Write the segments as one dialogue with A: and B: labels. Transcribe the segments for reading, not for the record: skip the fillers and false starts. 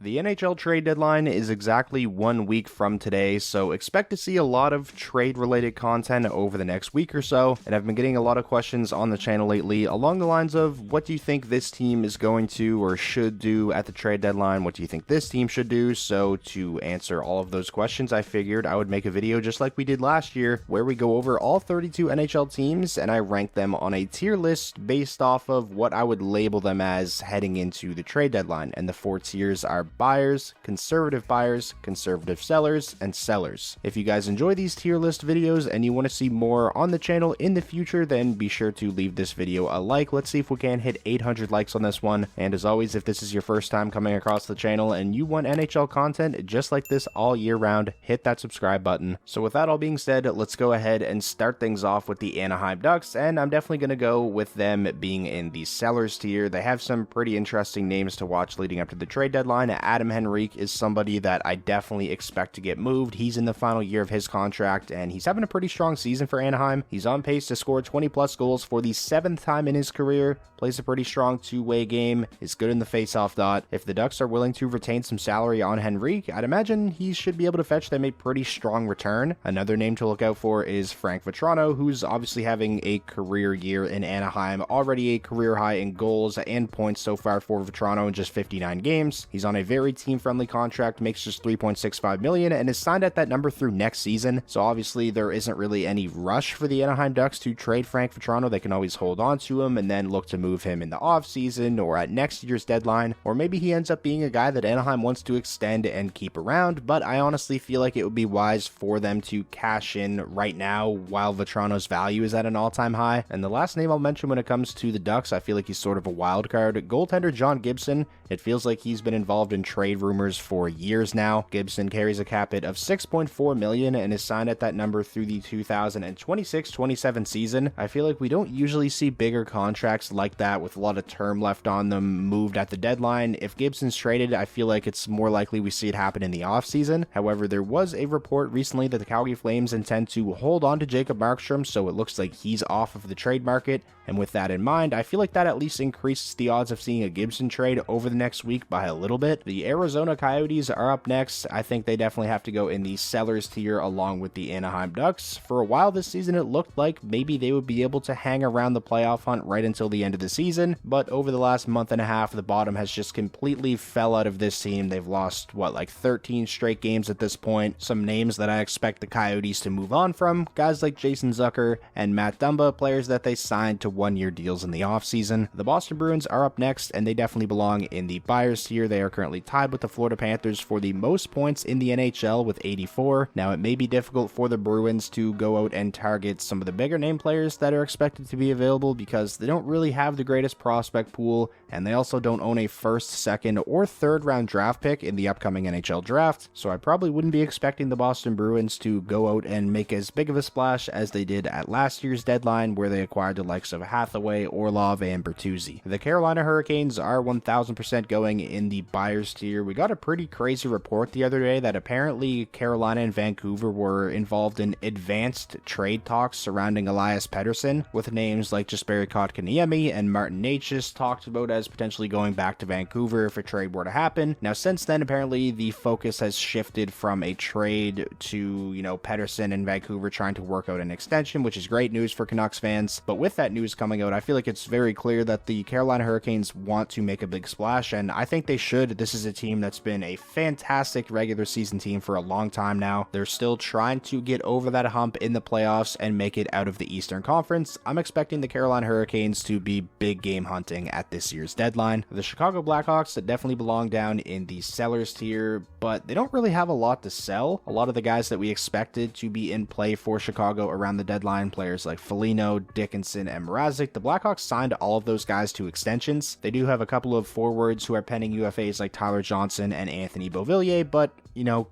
A: The NHL trade deadline is exactly 1 week from today, so expect to see a lot of trade-related content over the next week or so, and I've been getting a lot of questions on the channel lately along the lines of what do you think this team is going to or should do at the trade deadline, what do you think this team should do. So to answer all of those questions, I figured I would make a video just like we did last year, where we go over all 32 NHL teams and I rank them on a tier list based off of what I would label them as heading into the trade deadline, and the 4 tiers are buyers, conservative sellers, and sellers. If you guys enjoy these tier list videos and you want to see more on the channel in the future, then be sure to leave this video a like. Let's see if we can hit 800 likes on this one. And as always, if this is your first time coming across the channel and you want NHL content just like this all year round, hit that subscribe button. So with that all being said, let's go ahead and start things off with the Anaheim Ducks, and I'm definitely going to go with them being in the sellers tier. They have some pretty interesting names to watch leading up to the trade deadline. Adam Henrique is somebody that I definitely expect to get moved. He's in the final year of his contract, and he's having a pretty strong season for Anaheim. He's on pace to score 20-plus goals for the 7th time in his career, plays a pretty strong two-way game, is good in the face-off dot. If the Ducks are willing to retain some salary on Henrique, I'd imagine he should be able to fetch them a pretty strong return. Another name to look out for is Frank Vatrano, who's obviously having a career year in Anaheim, already a career high in goals and points so far for Vatrano in just 59 games. He's on a very team-friendly contract, makes just $3.65 million, and is signed at that number through next season. So obviously there isn't really any rush for the Anaheim Ducks to trade Frank Vatrano. They can always hold on to him and then look to move him in the offseason or at next year's deadline, or maybe he ends up being a guy that Anaheim wants to extend and keep around. But I honestly feel like it would be wise for them to cash in right now while Vatrano's value is at an all-time high. And the last name I'll mention when it comes to the Ducks, I feel like he's sort of a wild card. Goaltender John Gibson. It feels like he's been involved in trade rumors for years now. Gibson carries a cap hit of $6.4 million and is signed at that number through the 2026-27 season. I feel like we don't usually see bigger contracts like that with a lot of term left on them moved at the deadline. If Gibson's traded, I feel like it's more likely we see it happen in the offseason. However, there was a report recently that the Calgary Flames intend to hold on to Jacob Markstrom, so it looks like he's off of the trade market. And with that in mind, I feel like that at least increases the odds of seeing a Gibson trade over the next week by a little bit. The Arizona Coyotes are up next. I think they definitely have to go in the sellers tier along with the Anaheim Ducks. For a while this season, it looked like maybe they would be able to hang around the playoff hunt right until the end of the season, but over the last month and a half, the bottom has just completely fell out of this team. They've lost, like 13 straight games at this point. Some names that I expect the Coyotes to move on from, guys like Jason Zucker and Matt Dumba, players that they signed to one-year deals in the offseason. The Boston Bruins are up next, and they definitely belong in the buyers tier. They are currently tied with the Florida Panthers for the most points in the NHL with 84. Now, it may be difficult for the Bruins to go out and target some of the bigger name players that are expected to be available because they don't really have the greatest prospect pool, and they also don't own a first, second, or third round draft pick in the upcoming NHL draft. So I probably wouldn't be expecting the Boston Bruins to go out and make as big of a splash as they did at last year's deadline, where they acquired the likes of Hathaway, Orlov, and Bertuzzi. The Carolina Hurricanes are 1000% going in the buyers tier. We got a pretty crazy report the other day that apparently Carolina and Vancouver were involved in advanced trade talks surrounding Elias Pettersson, with names like Jesperi Kotkaniemi and Martin Necas talked about as potentially going back to Vancouver if a trade were to happen. Now, since then, apparently the focus has shifted from a trade to, Pettersson and Vancouver trying to work out an extension, which is great news for Canucks fans. But with that news coming out, I feel like it's very clear that the Carolina Hurricanes want to make a big splash, and I think they should. This is a team that's been a fantastic regular season team for a long time now. They're still trying to get over that hump in the playoffs and make it out of the Eastern Conference. I'm expecting the Carolina Hurricanes to be big game hunting at this year's deadline. The Chicago Blackhawks that definitely belong down in the sellers tier, but they don't really have a lot to sell. A lot of the guys that we expected to be in play for Chicago around the deadline, players like Foligno, Dickinson, and Mrazek, the Blackhawks signed all of those guys to extensions. They do have a couple of forwards who are pending UFAs like Tyler Johnson and Anthony Beauvillier, but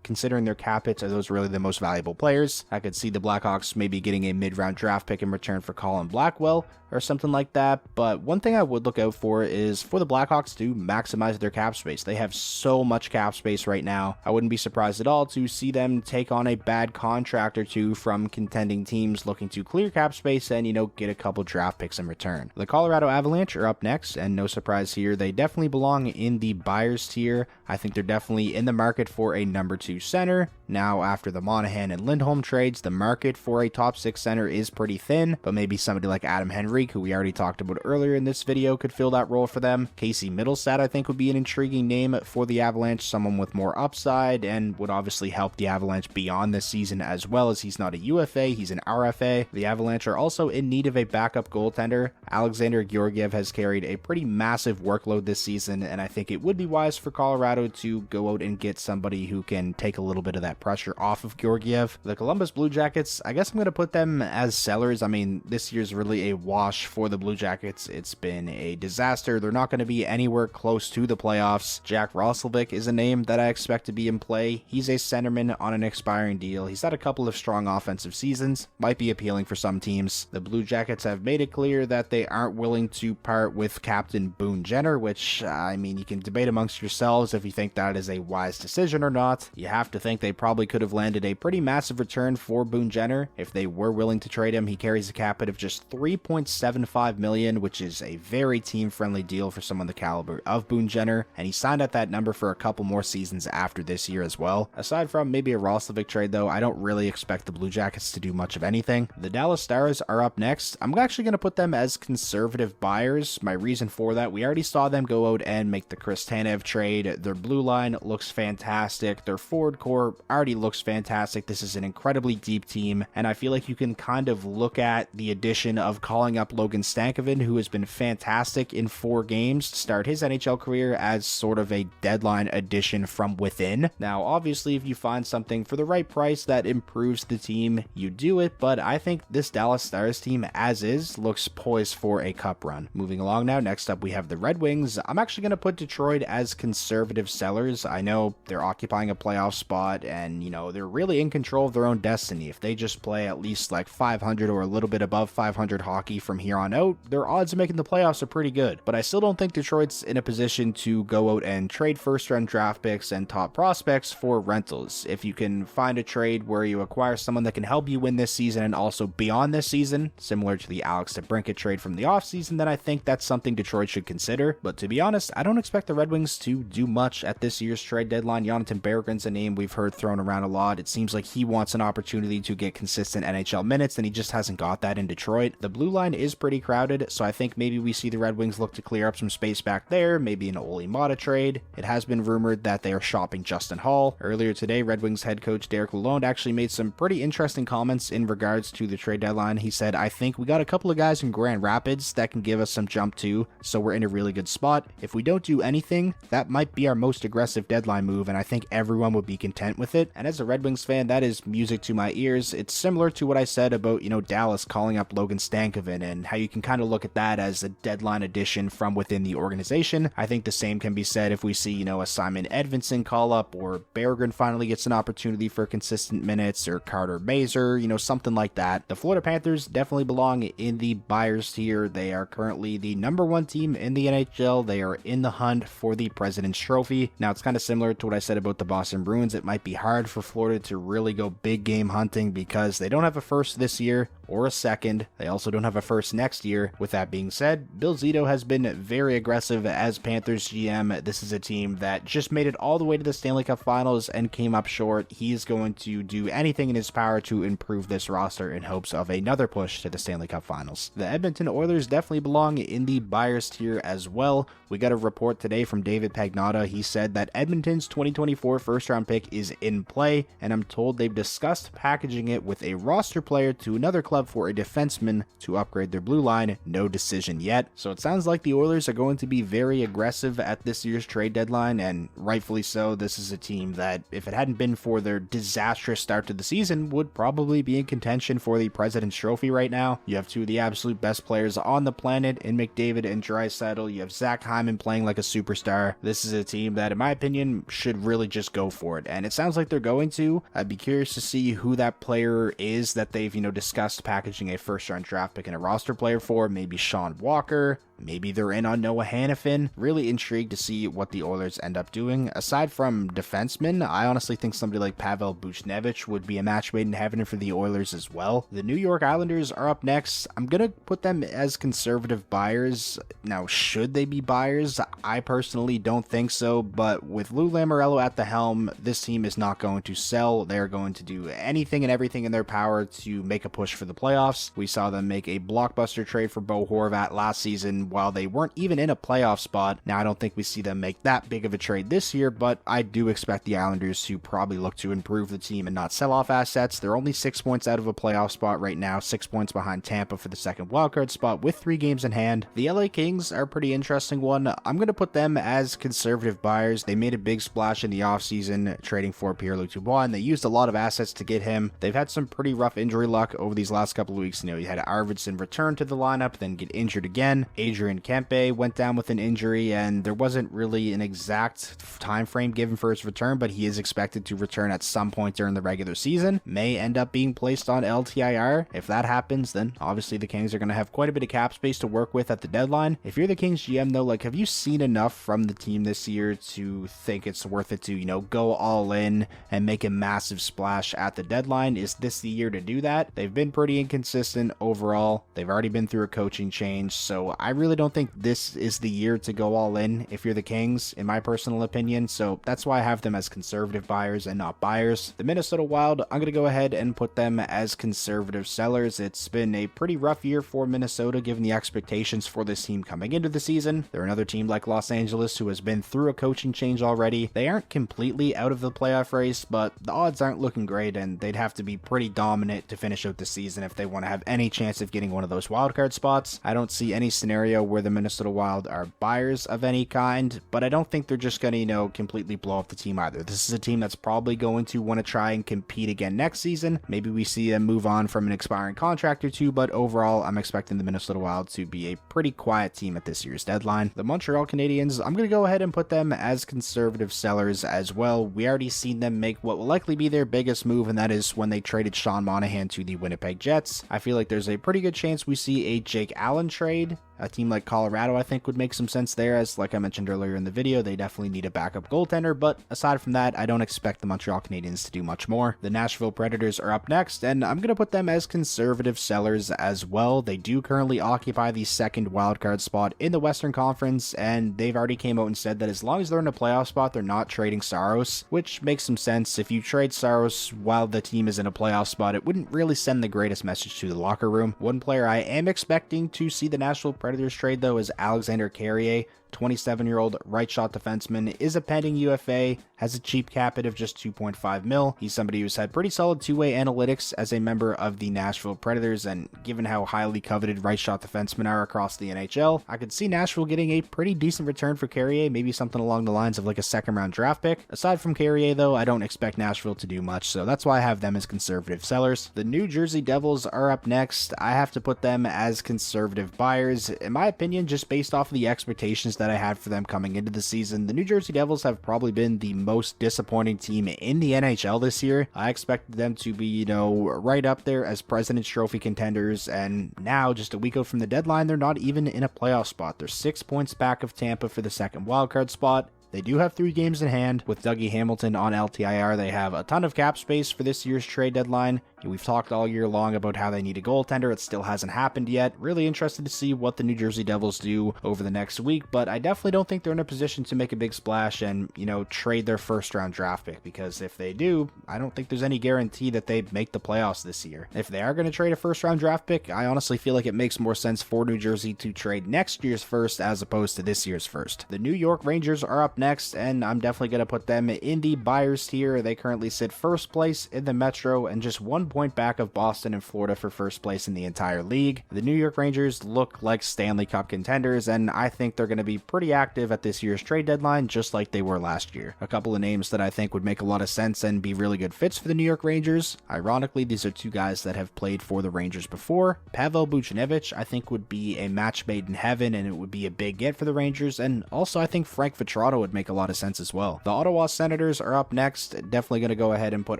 A: considering their cap hits, are those really the most valuable players? I could see the Blackhawks maybe getting a mid-round draft pick in return for Colin Blackwell or something like that. But one thing I would look out for is for the Blackhawks to maximize their cap space. They have so much cap space right now. I wouldn't be surprised at all to see them take on a bad contract or two from contending teams looking to clear cap space and, get a couple draft picks in return. The Colorado Avalanche are up next, and no surprise here, they definitely belong in the buyers tier. tier. I think they're definitely in the market for a number 2 center. Now, after the Monahan and Lindholm trades, the market for a top 6 center is pretty thin, but maybe somebody like Adam Henrique, who we already talked about earlier in this video, could fill that role for them. Casey Middlestat, I think, would be an intriguing name for the Avalanche, someone with more upside and would obviously help the Avalanche beyond this season, as well as he's not a UFA, he's an RFA. The Avalanche are also in need of a backup goaltender. Alexander Georgiev has carried a pretty massive workload this season, and I think it would be wise for Colorado to go out and get somebody who can take a little bit of that pressure off of Georgiev. The Columbus Blue Jackets, I guess I'm going to put them as sellers. I mean, this year's really a wash for the Blue Jackets. It's been a disaster. They're not going to be anywhere close to the playoffs. Jack Roslovic is a name that I expect to be in play. He's a centerman on an expiring deal. He's had a couple of strong offensive seasons. Might be appealing for some teams. The Blue Jackets have made it clear that they aren't willing to part with Captain Boone Jenner, which, I mean, you can debate amongst yourselves if you think that is a wise decision or not. You have to think they probably could have landed a pretty massive return for Boone Jenner if they were willing to trade him. He carries a cap hit of just $3.75 million, which is a very team-friendly deal for someone the caliber of Boone Jenner, and he signed at that number for a couple more seasons after this year as well. Aside from maybe a Roslovic trade, though, I don't really expect the Blue Jackets to do much of anything. The Dallas Stars are up next. I'm actually going to put them as conservative buyers. My reason for that, we already saw them go out and make the Chris Tanev trade. Their blue line looks fantastic. Their forward core already looks fantastic. This is an incredibly deep team, and I feel like you can kind of look at the addition of calling up Logan Stankoven, who has been fantastic in 4 games to start his NHL career, as sort of a deadline addition from within. Now, obviously, if you find something for the right price that improves the team, you do it, but I think this Dallas Stars team, as is, looks poised for a cup run. Moving along now, next up we have the Red Wings. I'm actually going to put Detroit as conservative sellers. I know they're occupying a playoff spot, and, you know, they're really in control of their own destiny. If they just play at least like 500 or a little bit above 500 hockey from here on out, their odds of making the playoffs are pretty good. But I still don't think Detroit's in a position to go out and trade first-round draft picks and top prospects for rentals. If you can find a trade where you acquire someone that can help you win this season and also beyond this season, similar to the Alex DeBrincat trade from the offseason, then I think that's something Detroit should consider. But to be honest, I don't expect the Red Wings to do much at this year's trade deadline. Jonathan Berggren's a name we've heard thrown around a lot. It seems like he wants an opportunity to get consistent NHL minutes, and he just hasn't got that in Detroit. The blue line is pretty crowded, so I think maybe we see the Red Wings look to clear up some space back there, maybe an Ole Mata trade. It has been rumored that they are shopping Justin Hall. Earlier today, Red Wings head coach Derek Lalonde actually made some pretty interesting comments in regards to the trade deadline. He said, "I think we got a couple of guys in Grand Rapids that can give us some jump too, so we're in a really good spot. If we don't do anything, that might be our most aggressive deadline move, and I think everyone would be content with it." And as a Red Wings fan, that is music to my ears. It's similar to what I said about, Dallas calling up Logan Stankoven, and how you can kind of look at that as a deadline addition from within the organization. I think the same can be said if we see, a Simon Edvinsson call up, or Berggren finally gets an opportunity for consistent minutes, or Carter Mazer, something like that. The Florida Panthers definitely belong in the buyers tier. They are currently the #1 team in the NHL. They are in the hunt for the President's Trophy. Now, it's kind of similar to what I said about the Boston Bruins. It might be hard for Florida to really go big game hunting because they don't have a first this year or a second. They also don't have a first next year. With that being said, Bill Zito has been very aggressive as Panthers GM. This is a team that just made it all the way to the Stanley Cup Finals and came up short. He is going to do anything in his power to improve this roster in hopes of another push to the Stanley Cup Finals. The Edmonton Oilers definitely belong in the buyers tier as well. We got a report today from David Pagnotta. He said that Edmonton's 2024 first-round pick is in play, and I'm told they've discussed packaging it with a roster player to another club for a defenseman to upgrade their blue line. No decision yet. So it sounds like the Oilers are going to be very aggressive at this year's trade deadline, and rightfully so. This is a team that, if it hadn't been for their disastrous start to the season, would probably be in contention for the President's Trophy right now. You have two of the absolute best players on the planet in McDavid and Draisaitl. You have Zach Hyman playing like a superstar. This is a team that, in my opinion, should really just go for it, and it sounds like they're going to. I'd be curious to see who that player is that they've, discussed packaging a first-round draft pick and a roster player for. Maybe Sean Walker, Maybe they're in on Noah Hannafin. Really intrigued to see what the Oilers end up doing. Aside from defensemen, I honestly think somebody like Pavel Buchnevich would be a match made in heaven for the Oilers as well. The New York Islanders are up next. I'm going to put them as conservative buyers. Now, should they be buyers? I personally don't think so, but with Lou Lamoriello at the helm, this team is not going to sell. They're going to do anything and everything in their power to make a push for the playoffs. We saw them make a blockbuster trade for Bo Horvat last season while they weren't even in a playoff spot. Now, I don't think we see them make that big of a trade this year, but I do expect the Islanders to probably look to improve the team and not sell off assets. They're only 6 points out of a playoff spot right now, 6 points behind Tampa for the second wildcard spot with 3 games in hand. The LA Kings are a pretty interesting one. I'm going to put them as conservative buyers. They made a big splash in the offseason trading for Pierre-Luc Dubois, and they used a lot of assets to get him. They've had some pretty rough injury luck over these last couple of weeks. You had Arvidsson return to the lineup, then get injured again. Adrian Kempe went down with an injury, and there wasn't really an exact time frame given for his return, but he is expected to return at some point during the regular season. May end up being placed on LTIR. If that happens, then obviously the Kings are going to have quite a bit of cap space to work with at the deadline. If you're the Kings GM though, have you seen enough from the team this year to think it's worth it to, go all in and make a massive splash at the deadline? Is this the year to do that? They've been pretty inconsistent overall. They've already been through a coaching change, so I really don't think this is the year to go all in if you're the Kings, in my personal opinion. So that's why I have them as conservative buyers and not buyers. The Minnesota Wild, I'm going to go ahead and put them as conservative sellers. It's been a pretty rough year for Minnesota given the expectations for this team coming into the season. They're another team like Los Angeles who has been through a coaching change already. They aren't completely out of the playoff race, but the odds aren't looking great, and they'd have to be pretty dominant to finish out the season if they want to have any chance of getting one of those wildcard spots. I don't see any scenario where the Minnesota Wild are buyers of any kind, but I don't think they're just going to, completely blow up the team either. This is a team that's probably going to want to try and compete again next season. Maybe we see them move on from an expiring contract or two, but overall, I'm expecting the Minnesota Wild to be a pretty quiet team at this year's deadline. The Montreal Canadiens, I'm going to go ahead and put them as conservative sellers as well. We already seen them make what will likely be their biggest move, and that is when they traded Sean Monahan to the Winnipeg Jets. I feel like there's a pretty good chance we see a Jake Allen trade. A team like Colorado, I think, would make some sense there, as like I mentioned earlier in the video, they definitely need a backup goaltender, but aside from that, I don't expect the Montreal Canadiens to do much more. The Nashville Predators are up next, and I'm going to put them as conservative sellers as well. They do currently occupy the second wildcard spot in the Western Conference, and they've already came out and said that as long as they're in a playoff spot, they're not trading Saros, which makes some sense. If you trade Saros while the team is in a playoff spot, it wouldn't really send the greatest message to the locker room. One player I am expecting to see the Nashville Predators trade though is Alexander Carrier. 27-year-old right shot defenseman, is a pending UFA, has a cheap cap hit of just 2.5 mil. He's somebody who's had pretty solid two-way analytics as a member of the Nashville Predators, and given how highly coveted right shot defensemen are across the NHL, I could see Nashville getting a pretty decent return for Carrier, maybe something along the lines of like a second-round draft pick. Aside from Carrier though, I don't expect Nashville to do much, so that's why I have them as conservative sellers. The New Jersey Devils are up next. I have to put them as conservative buyers. In my opinion, just based off of the expectations that I had for them coming into the season, the New Jersey Devils have probably been the most disappointing team in the NHL this year. I expected them to be, right up there as President's Trophy contenders, and now, just a week out from the deadline, they're not even in a playoff spot. They're 6 points back of Tampa for the second wildcard spot. They do have 3 games in hand. With Dougie Hamilton on LTIR, they have a ton of cap space for this year's trade deadline. We've talked all year long about how they need a goaltender. It still hasn't happened yet. Really interested to see what the New Jersey Devils do over the next week, but I definitely don't think they're in a position to make a big splash and, trade their first round draft pick, because if they do, I don't think there's any guarantee that they make the playoffs this year. If they are going to trade a first round draft pick, I honestly feel like it makes more sense for New Jersey to trade next year's first as opposed to this year's first. The New York Rangers are up next, and I'm definitely going to put them in the buyers tier. They currently sit first place in the Metro and just 1 point back of Boston and Florida for first place in the entire league. The New York Rangers look like Stanley Cup contenders, and I think they're going to be pretty active at this year's trade deadline, just like they were last year. A couple of names that I think would make a lot of sense and be really good fits for the New York Rangers. Ironically, these are 2 guys that have played for the Rangers before. Pavel Buchnevich, I think, would be a match made in heaven, and it would be a big get for the Rangers, and also I think Frank Vatrano would would make a lot of sense as well. The Ottawa Senators are up next. Definitely going to go ahead and put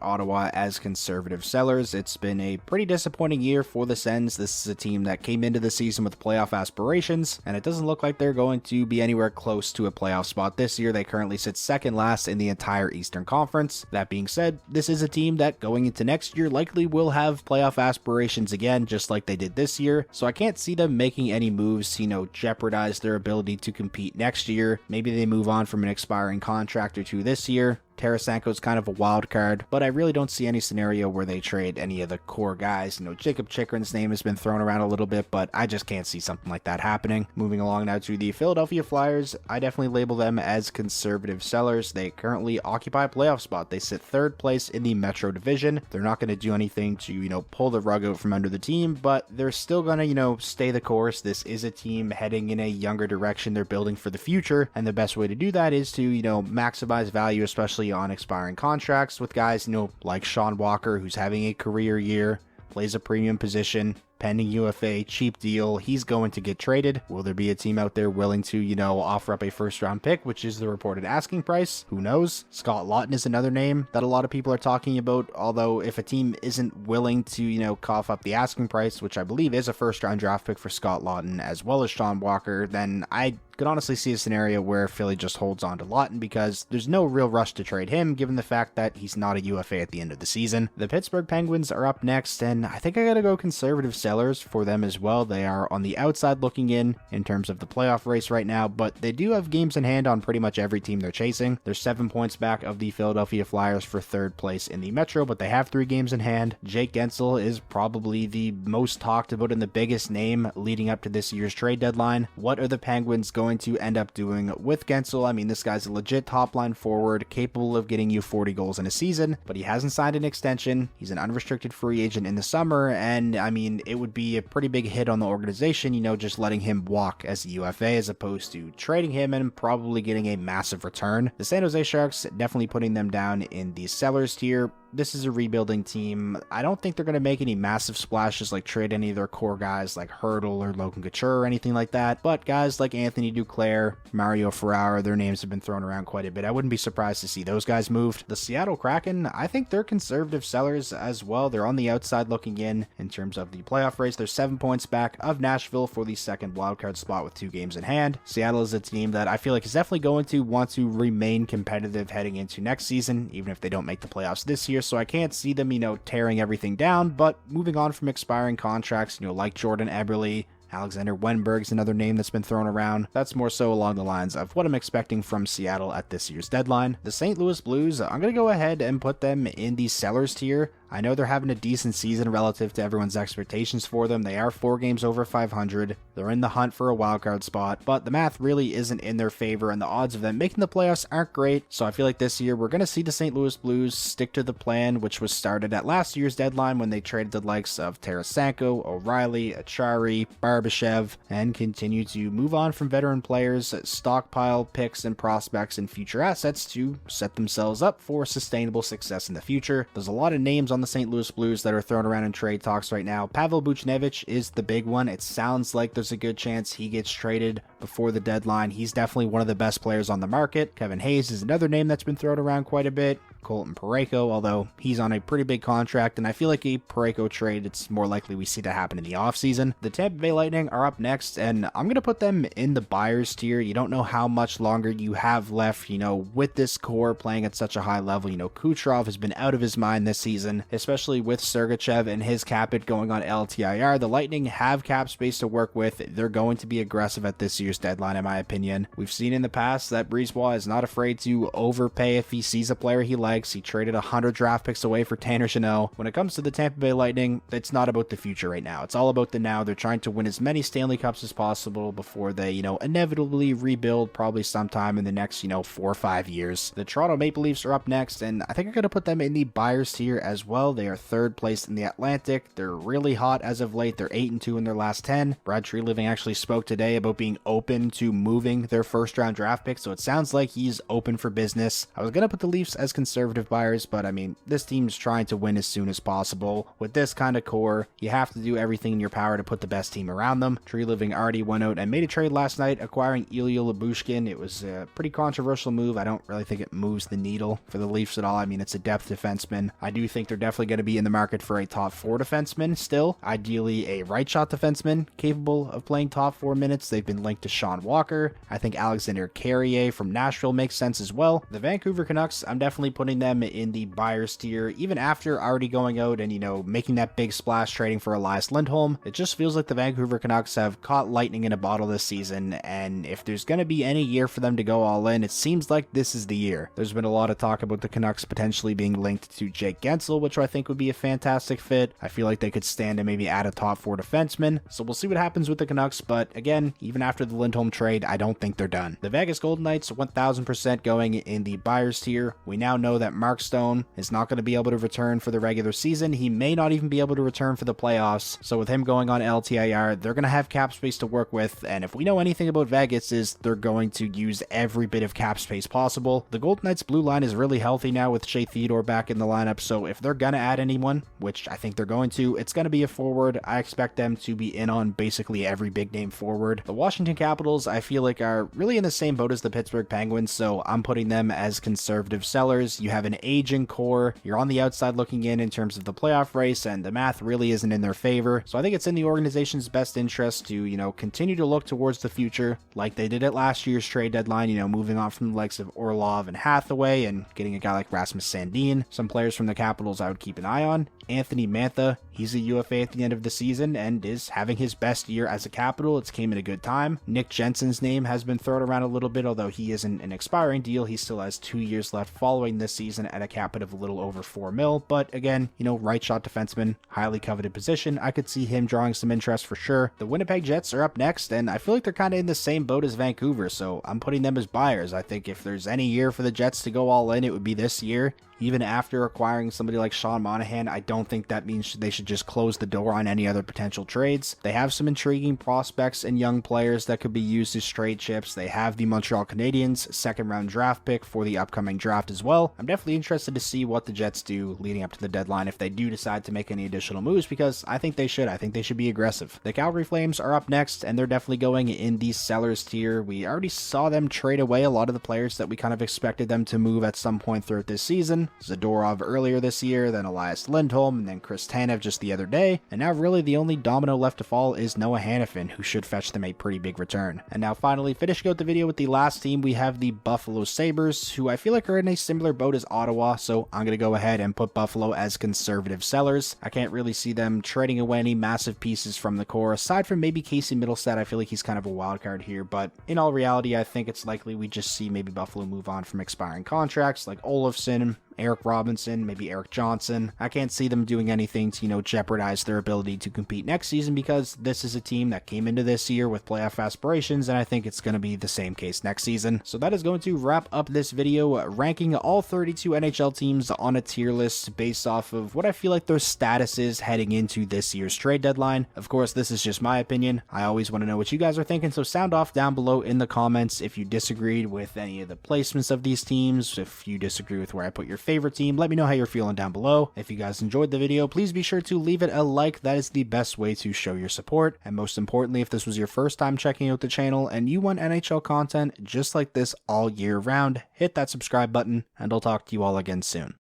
A: Ottawa as conservative sellers. It's been a pretty disappointing year for the Sens. This is a team that came into the season with playoff aspirations, and it doesn't look like they're going to be anywhere close to a playoff spot this year. They currently sit second last in the entire Eastern Conference. That being said, this is a team that going into next year likely will have playoff aspirations again, just like they did this year. So I can't see them making any moves to, jeopardize their ability to compete next year. Maybe they move on from an expiring contract or two this year. Tarasenko's kind of a wild card, but I really don't see any scenario where they trade any of the core guys. Jacob Chikrin's name has been thrown around a little bit, but I just can't see something like that happening. Moving along now to the Philadelphia Flyers, I definitely label them as conservative sellers. They currently occupy a playoff spot. They sit third place in the Metro Division. They're not going to do anything to, pull the rug out from under the team, but they're still going to, stay the course. This is a team heading in a younger direction. They're building for the future, and the best way to do that is to, maximize value, especially on expiring contracts with guys, like Sean Walker, who's having a career year, plays a premium position, pending UFA, cheap deal. He's going to get traded. Will there be a team out there willing to, offer up a first round pick, which is the reported asking price? Who knows? Scott Laughton is another name that a lot of people are talking about, although if a team isn't willing to, cough up the asking price, which I believe is a first round draft pick for Scott Laughton as well as Sean Walker, then I could honestly see a scenario where Philly just holds on to Laughton because there's no real rush to trade him given the fact that he's not a UFA at the end of the season. The Pittsburgh Penguins are up next, and I think I gotta go conservative sellers for them as well. They are on the outside looking in terms of the playoff race right now, but they do have games in hand on pretty much every team they're chasing. They're 7 points back of the Philadelphia Flyers for third place in the Metro, but they have 3 games in hand. Jake Guentzel is probably the most talked about and the biggest name leading up to this year's trade deadline. What are the Penguins going to end up doing with Guentzel? I mean, this guy's a legit top line forward capable of getting you 40 goals in a season, but he hasn't signed an extension. He's an unrestricted free agent in the summer, and I mean, it would be a pretty big hit on the organization, just letting him walk as a UFA as opposed to trading him and probably getting a massive return. The San Jose Sharks, definitely putting them down in the sellers tier. This is a rebuilding team. I don't think they're going to make any massive splashes like trade any of their core guys like Hurdle or Logan Couture or anything like that, but guys like Anthony Duclair, Mario Ferrara, their names have been thrown around quite a bit. I wouldn't be surprised to see those guys moved. The Seattle Kraken, I think they're conservative sellers as well. They're on the outside looking in terms of the playoff race. They're 7 points back of Nashville for the second wildcard spot with 2 games in hand. Seattle is a team that I feel like is definitely going to want to remain competitive heading into next season, even if they don't make the playoffs this year. So I can't see them, tearing everything down, but moving on from expiring contracts, like Jordan Eberle, Alexander Wenberg's another name that's been thrown around. That's more so along the lines of what I'm expecting from Seattle at this year's deadline. The St. Louis Blues, I'm going to go ahead and put them in the sellers tier. I know they're having a decent season relative to everyone's expectations for them. They are 4 games over 500. They're in the hunt for a wildcard spot, but the math really isn't in their favor, and the odds of them making the playoffs aren't great. So I feel like this year we're going to see the St. Louis Blues stick to the plan, which was started at last year's deadline when they traded the likes of Tarasenko, O'Reilly, Achari, Barbashev, and continue to move on from veteran players, stockpile picks and prospects and future assets to set themselves up for sustainable success in the future. There's a lot of names on the St. Louis Blues that are thrown around in trade talks right now. Pavel Buchnevich is the big one. It sounds like there's a good chance he gets traded before the deadline. He's definitely one of the best players on the market. Kevin Hayes is another name that's been thrown around quite a bit. Colton Parayko, although he's on a pretty big contract, and I feel like a Parayko trade, it's more likely we see that happen in the offseason. The Tampa Bay Lightning are up next, and I'm going to put them in the buyers tier. You don't know how much longer you have left, with this core playing at such a high level. Kucherov has been out of his mind this season, especially with Sergachev and his cap hit going on LTIR. The Lightning have cap space to work with. They're going to be aggressive at this year's deadline, in my opinion. We've seen in the past that Brisebois is not afraid to overpay if he sees a player he likes. He traded 100 draft picks away for Tanner Chanel. When it comes to the Tampa Bay Lightning, it's not about the future right now. It's all about the now. They're trying to win as many Stanley Cups as possible before they, inevitably rebuild probably sometime in the next, 4 or 5 years. The Toronto Maple Leafs are up next, and I think I'm going to put them in the buyers tier as well. They are 3rd place in the Atlantic. They're really hot as of late. They're 8-2 in their last 10. Brad Treliving actually spoke today about being open to moving their first round draft pick, so it sounds like he's open for business. I was going to put the Leafs as conservative conservative buyers, but I mean, this team's trying to win as soon as possible. With this kind of core, you have to do everything in your power to put the best team around them. Tree Living already went out and made a trade last night, acquiring Ilya Lyubushkin. It was a pretty controversial move. I don't really think it moves the needle for the Leafs at all. I mean, it's a depth defenseman. I do think they're definitely going to be in the market for a top 4 defenseman still. Ideally, a right shot defenseman capable of playing top 4 minutes. They've been linked to Sean Walker. I think Alexander Carrier from Nashville makes sense as well. The Vancouver Canucks, I'm definitely putting them in the buyers tier, even after already going out and, making that big splash trading for Elias Lindholm. It just feels like the Vancouver Canucks have caught lightning in a bottle this season, and if there's going to be any year for them to go all in, it seems like this is the year. There's been a lot of talk about the Canucks potentially being linked to Jake Guentzel, which I think would be a fantastic fit. I feel like they could stand to maybe add a top 4 defenseman, so we'll see what happens with the Canucks, but again, even after the Lindholm trade, I don't think they're done. The Vegas Golden Knights, 1000% going in the buyers tier. We now know that Mark Stone is not going to be able to return for the regular season. He may not even be able to return for the playoffs, so with him going on LTIR, they're going to have cap space to work with, and if we know anything about Vegas is they're going to use every bit of cap space possible. The Golden Knights blue line is really healthy now with Shea Theodore back in the lineup, so if they're going to add anyone, which I think they're going to, it's going to be a forward. I expect them to be in on basically every big name forward. The Washington Capitals, I feel like, are really in the same boat as the Pittsburgh Penguins, so I'm putting them as conservative sellers. You have an aging core, you're on the outside looking in terms of the playoff race, and the math really isn't in their favor, so I think it's in the organization's best interest to, continue to look towards the future like they did at last year's trade deadline, moving on from the likes of Orlov and Hathaway and getting a guy like Rasmus Sandin. Some players from the Capitals I would keep an eye on. Anthony Mantha, he's a UFA at the end of the season and is having his best year as a Capital. It's came at a good time. Nick Jensen's name has been thrown around a little bit, although he isn't an expiring deal. He still has 2 years left following this season at a cap hit of a little over $4 million. But again, right shot defenseman, highly coveted position. I could see him drawing some interest for sure. The Winnipeg Jets are up next, and I feel like they're kind of in the same boat as Vancouver, so I'm putting them as buyers. I think if there's any year for the Jets to go all in, it would be this year. Even after acquiring somebody like Sean Monahan, I don't think that means they should just close the door on any other potential trades. They have some intriguing prospects and young players that could be used as trade chips. They have the Montreal Canadiens' second-round draft pick for the upcoming draft as well. I'm definitely interested to see what the Jets do leading up to the deadline if they do decide to make any additional moves, because I think they should. I think they should be aggressive. The Calgary Flames are up next, and they're definitely going in the sellers tier. We already saw them trade away a lot of the players that we kind of expected them to move at some point throughout this season. Zadorov earlier this year, then Elias Lindholm, and then Chris Tanev just the other day, and now really the only domino left to fall is Noah Hannafin, who should fetch them a pretty big return. And now finally, finishing out the video with the last team, we have the Buffalo Sabres, who I feel like are in a similar boat as Ottawa, so I'm going to go ahead and put Buffalo as conservative sellers. I can't really see them trading away any massive pieces from the core, aside from maybe Casey Middlestat. I feel like he's kind of a wild card here, but in all reality, I think it's likely we just see maybe Buffalo move on from expiring contracts like Olofsson, Eric Robinson, maybe Eric Johnson. I can't see them doing anything to, jeopardize their ability to compete next season, because this is a team that came into this year with playoff aspirations, and I think it's going to be the same case next season. So that is going to wrap up this video, ranking all 32 NHL teams on a tier list based off of what I feel like their status is heading into this year's trade deadline. Of course, this is just my opinion. I always want to know what you guys are thinking, so sound off down below in the comments if you disagreed with any of the placements of these teams, if you disagree with where I put your favorite team. Let me know how you're feeling down below. If you guys enjoyed the video, please be sure to leave it a like. That is the best way to show your support. And most importantly, if this was your first time checking out the channel and you want NHL content just like this all year round, hit that subscribe button, and I'll talk to you all again soon.